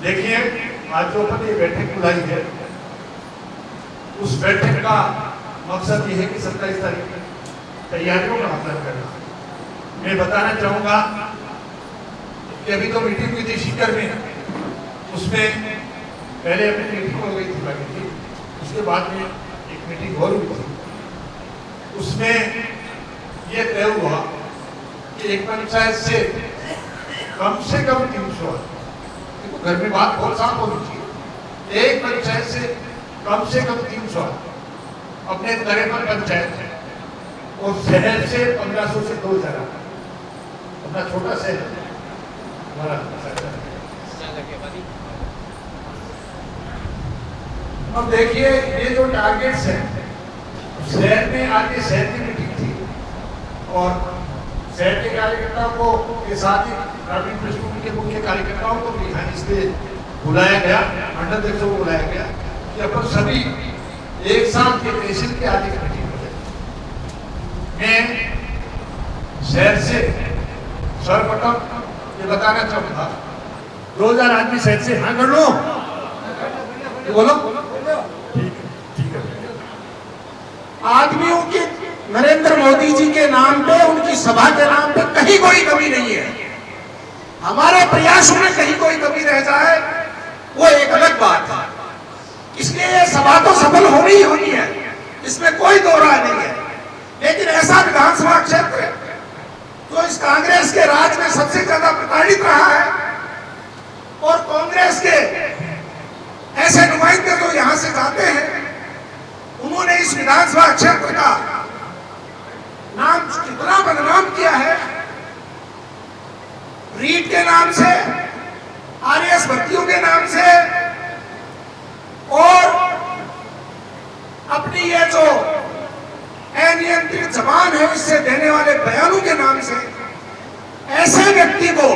देखिए, आज जो अपन ये बैठक बुलाई है, उस बैठक का मकसद ये है कि 27 तारीख की तैयारियों का आकलन करना। मैं बताना चाहूंगा कि अभी तो मीटिंग हुई थी सीकर में, उसमें पहले अपनी मीटिंग हो गई थी बाकी थी, उसके बाद में एक मीटिंग और हुई थी। उसमें ये तय हुआ कि एक पंचायत से कम 300, देखो घर में बात बहुत साफ होनी चाहिए, एक पंचायत से कम 300 अपने तरह पर पंचायत है, और शहर से 1500 से 2000, अपना छोटा शहर हमारा। अब देखिए, ये जो टारगेट्स हैं, शहर में आके शहर की मीटिंग थी और शहर के कार्यकर्ताओं को के साथ ही ग्रामीण पृष्ठभूमि के मुख्य कार्यकर्ताओं को भी यहाँ इसलिए बुलाया गया, मंडलाध्यक्षों को बुलाया गया कि अपन सभी एक साथ के तहसील के आगे की मीटिंग हो जाए। मैं शहर से सर्वप्रथम ये बताना चाहूंगा, 2000 आदमी शहर से हाँ कर लो, बोलो ठीक है। आदमियों की नरेंद्र मोदी जी के नाम पे, उनकी सभा के नाम पे कहीं कोई कमी नहीं है। हमारे प्रयासों में कहीं कोई कमी रह जाए वो एक अलग बात है। इसलिए ये सभा तो सफल होनी ही होनी है, इसमें कोई दो राय नहीं है। लेकिन ऐसा विधानसभा क्षेत्र जो इस कांग्रेस के राज में सबसे ज्यादा प्रताड़ित रहा है, और कांग्रेस के ऐसे नुमाइंदे जो यहां से जाते हैं, उन्होंने इस विधानसभा क्षेत्र का नाम कितना बदनाम किया है। रीट के नाम से, आरएस भर्तियों के नाम से, और अपनी ये जो अनियंत्रित जबान है इससे देने वाले बयानों के नाम से ऐसे व्यक्ति को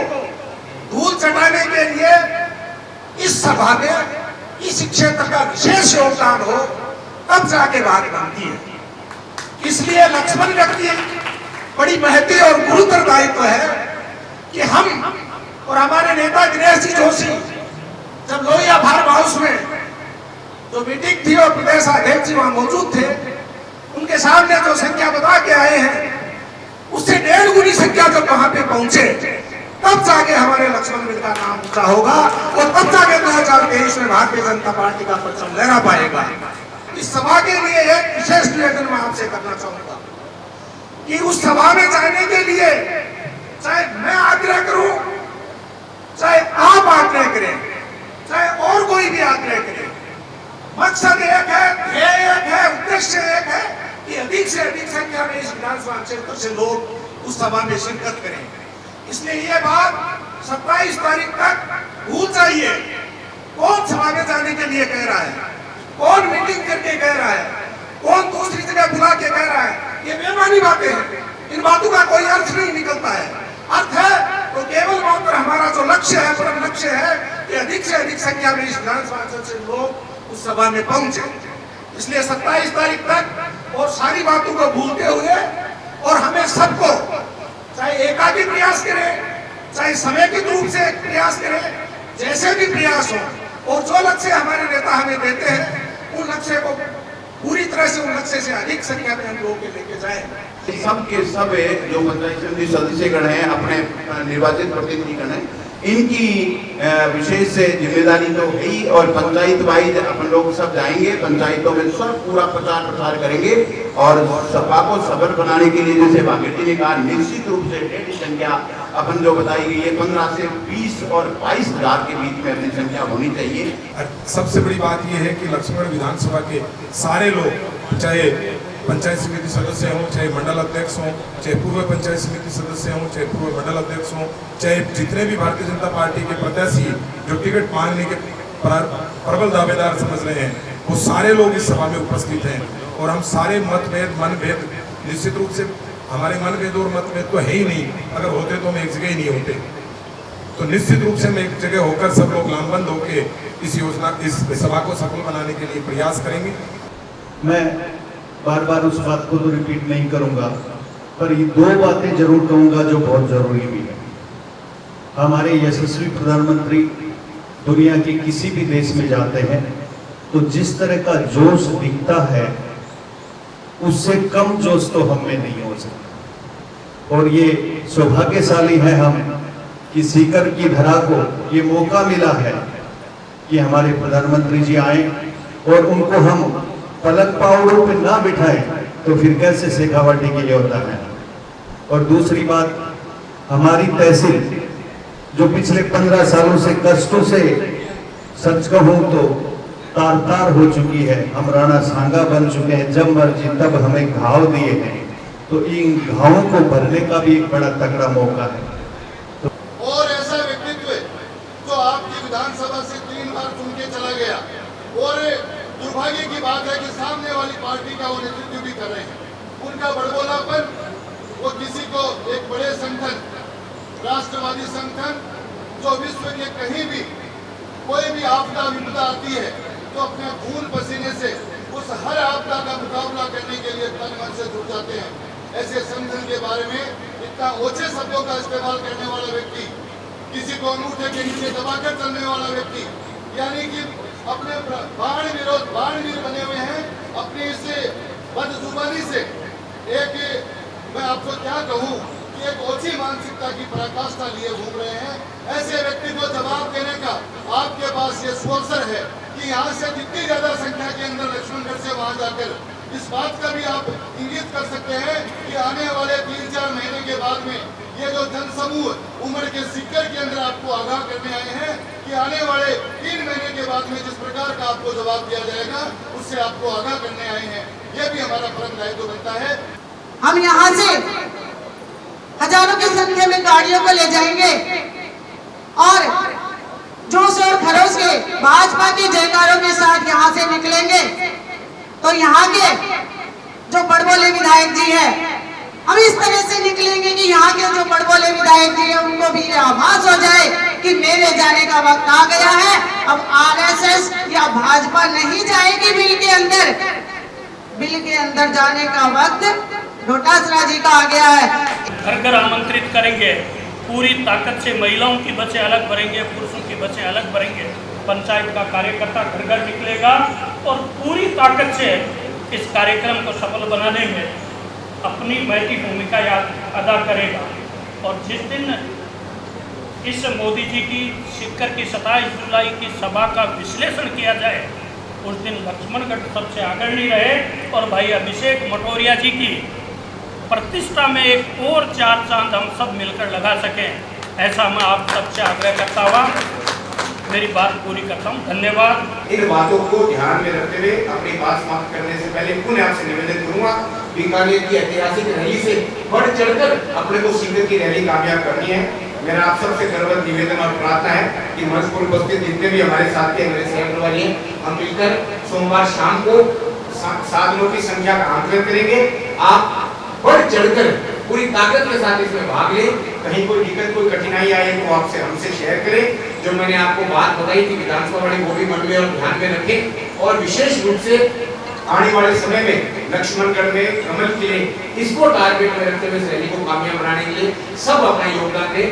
धूल चटाने के लिए इस सभा में इस क्षेत्र का विशेष योगदान हो, तब जाके बात बनती है। इसलिए लक्ष्मण व्यक्ति बड़ी महती और गुरुतर दायित्व है कि हम और हमारे नेता दिनेश जी जोशी जब लोहिया फार्म हाउस में जो मीटिंग थी और प्रदेश अध्यक्ष जी वहां मौजूद थे, उनके सामने जो संख्या बता के आए हैं उससे 1.5 गुनी संख्या जब वहां पे पहुंचे, तब जाके हमारे लक्ष्मण मिल का नाम ऊंचा होगा, और तब जाके 2023 में भारतीय जनता पार्टी का परचम लहरा पाएगा। इस सभा के लिए एक विशेष निवेदन मैं आपसे करना चाहूंगा कि उस सभा में जाने के लिए चाहे मैं आग्रह करूं, चाहे आप आग्रह करें, चाहे और कोई भी आग्रह करे, मकसद एक है, ध्येय एक है, उद्देश्य एक है कि अधिक से अधिक संख्या में इस विधानसभा क्षेत्र से लोग उस सभा में शिरकत करें। इसलिए ये बात 27 तारीख तक भूल जाइए। कौन सभा में जाने के लिए कह रहा है, कौन मीटिंग करके कह रहा है, कौन दूसरी जगह बुला के कह रहा है, ये बेमानी बातें हैं। इन बातों का कोई अर्थ नहीं निकलता है। अर्थ है तो केवल मात्र हमारा जो लक्ष्य है, परम लक्ष्य है कि अधिक से अधिक संख्या में इस विधानसभा क्षेत्र से लोग उस सभा में पहुंचे। इसलिए 27 तारीख तक और सारी बातों को भूलते हुए, और हमें सबको चाहे एकाकी प्रयास करें, चाहे समेकित रूप से प्रयास करें, जैसे भी प्रयास हो, और जो लक्ष्य हमारे नेता हमें देते हैं उन लक्ष्य को पूरी तरह से, उन लक्ष्य से अधिक संख्या में हम लोगों के लेके जाए। सब के सब जो पंचायत समिति सदस्यगण हैं, अपने निर्वाचित प्रतिनिधिगण हैं, इनकी विशेष जिम्मेदारी तो है ही, और पंचायत वाइज अपन लोग सब जाएंगे, पंचायतों में सब पूरा प्रचार प्रसार करेंगे, और सभा को सफल बनाने के लिए जैसे भागीरथी ने कहा, निश्चित रूप से ढेर संख्या अपन जो बताई गई है 15 से 20 और 22 हजार के बीच में अपनी संख्या होनी चाहिए। सबसे बड़ी बात यह है कि लक्ष्मण विधानसभा के सारे लोग, चाहे पंचायत समिति सदस्य हों, चाहे मंडल अध्यक्ष हों, चाहे पूर्व पंचायत समिति सदस्य हों, चाहे पूर्व मंडल अध्यक्ष हों, चाहे जितने भी भारतीय जनता पार्टी के प्रत्याशी जो टिकट मांगने के प्रबल दावेदार समझ रहे हैं, वो सारे लोग इस सभा में उपस्थित हैं। और हम सारे मतभेद, मनभेद, निश्चित रूप से हमारे मनभेद और मतभेद तो है ही नहीं, अगर होते तो हम एक जगह ही नहीं होते। तो निश्चित रूप से हम एक जगह होकर सब लोग लामबंद होकर इस योजना, इस सभा को सफल बनाने के लिए प्रयास करेंगे। मैं बार बार उस बात को तो रिपीट नहीं करूंगा, पर ये 2 बातें जरूर कहूंगा जो बहुत जरूरी भी है। हमारे यशस्वी प्रधानमंत्री दुनिया के किसी भी देश में जाते हैं तो जिस तरह का जोश दिखता है उससे कम जोश तो हम में नहीं हो सकता। और ये सौभाग्यशाली है हम कि सीकर की धरा को ये मौका मिला है कि हमारे प्रधानमंत्री जी आए और उनको हम पलक पावड़ों पे ना बिठाएं तो फिर कैसे शेखावाटी के लिए होता है। और दूसरी बात, हमारी तहसील जो पिछले 15 सालों से कष्टों से सच कहूं तो तार तार हो चुकी है, हम राणा सांगा बन चुके हैं, जब मर्जी तब हमें घाव दिए हैं, तो इन घावों को भरने का भी एक बड़ा तगड़ा मौका है। और ऐसा व्यक्तित्व जो आपकी विधानसभा से 3 बार चुन के चला गया और दुर्भाग्य की बात है कि सामने वाली पार्टी का वो नेतृत्व भी कर रहे हैं। उनका बड़बोलापन, वो किसी को एक बड़े संगठन, राष्ट्रवादी संगठन जो विश्व के कहीं भी कोई भी आपदा विपदा आती है तो अपने खून पसीने से उस हर आपदा का मुकाबला करने के लिए तन मन से जुट जाते हैं। ऐसे संगठन के बारे में इतना ओछे शब्दों का इस्तेमाल करने वाला व्यक्ति, किसी को अंगूठे के नीचे दबाकर चलने वाला व्यक्ति, यानी कि अपने बाणवीर बने हुए हैं। अपनी इस बदजुबानी से एक, मैं आपको क्या कहूँ कि एक ओछी मानसिकता की पराकाष्ठा लिए घूम रहे हैं। ऐसे व्यक्ति को जवाब देने का आपके पास ये अवसर है कि यहाँ से जितनी ज्यादा संख्या के अंदर लक्ष्मणगढ़ से वहां जाकर इस बात का भी आप इंगित कर सकते हैं कि आने वाले 3-4 महीने के बाद में ये जो जनसमूह उम्र के सीकर के अंदर आपको आगाह करने आए हैं कि आने वाले 3 महीने के बाद में जिस प्रकार का आपको जवाब दिया जाएगा उससे आपको आगाह करने आए हैं। ये भी हमारा परम दायित्व बनता है। हम यहाँ से हजारों की संख्या में गाड़ियों को ले जाएंगे और जोश और खरोश के भाजपा के जयकारों के साथ यहाँ से निकलेंगे। तो यहाँ के जो बड़बोले विधायक जी हैं, हम इस तरह से निकलेंगे कि यहाँ के जो बड़बोले विधायक जी हैं उनको भी आभास हो जाए कि मेरे जाने का वक्त आ गया है। अब आरएसएस या भाजपा नहीं जाएगी बिल के अंदर, बिल के अंदर जाने का वक्त डोटासरा जी का आ गया है। घर घर आमंत्रित करेंगे, पूरी ताकत से महिलाओं की बसें अलग भरेंगे, पुरुषों की बसें अलग भरेंगे। पंचायत का कार्यकर्ता घर घर निकलेगा और पूरी ताकत से इस कार्यक्रम को सफल बनाने में अपनी महती भूमिका अदा करेगा। और जिस दिन इस मोदी जी की सीकर की 27 जुलाई की सभा का विश्लेषण किया जाए उस दिन लक्ष्मणगढ़ सबसे अग्रणी रहे और भाई अभिषेक मटोरिया जी की प्रतिष्ठा में एक और 4 चांद हम सब मिलकर लगा सकें, ऐसा मैं आप सबसे आग्रह करता हुआ मेरी बात पूरी करता हूँ। धन्यवाद। इन बातों को ध्यान में रखते हुए अपनी बात समाप्त करने से पहले पुनः आपसे निवेदन करूंगा, बीकानेर की ऐतिहासिक रैली से बढ़ चढ़कर अपने को सीकर की रैली कामयाब करनी है। मेरा आप सबसे करबद्ध निवेदन और प्रार्थना है कि मंच पर उपस्थित जितने भी हमारे साथ के अंग्रेज सहयोगी हैं, हम मिलकर सोमवार शाम को साधनों की संख्या का आंकलन करेंगे। आप बढ़ चढ़कर पूरी ताकत के साथ इसमें भाग लें। कहीं कोई दिक्कत, कोई कठिनाई आए तो आपसे हमसे शेयर करें। जो मैंने आपको बात बताई थी विधानसभा वाली वो भी मन में और ध्यान में रखें और विशेष रूप से आने वाले समय में लक्ष्मणगढ़ में कमल खिले, इसको टारगेट में रखते हुए रैली को कामयाब बनाने के लिए सब अपना योगदान दें।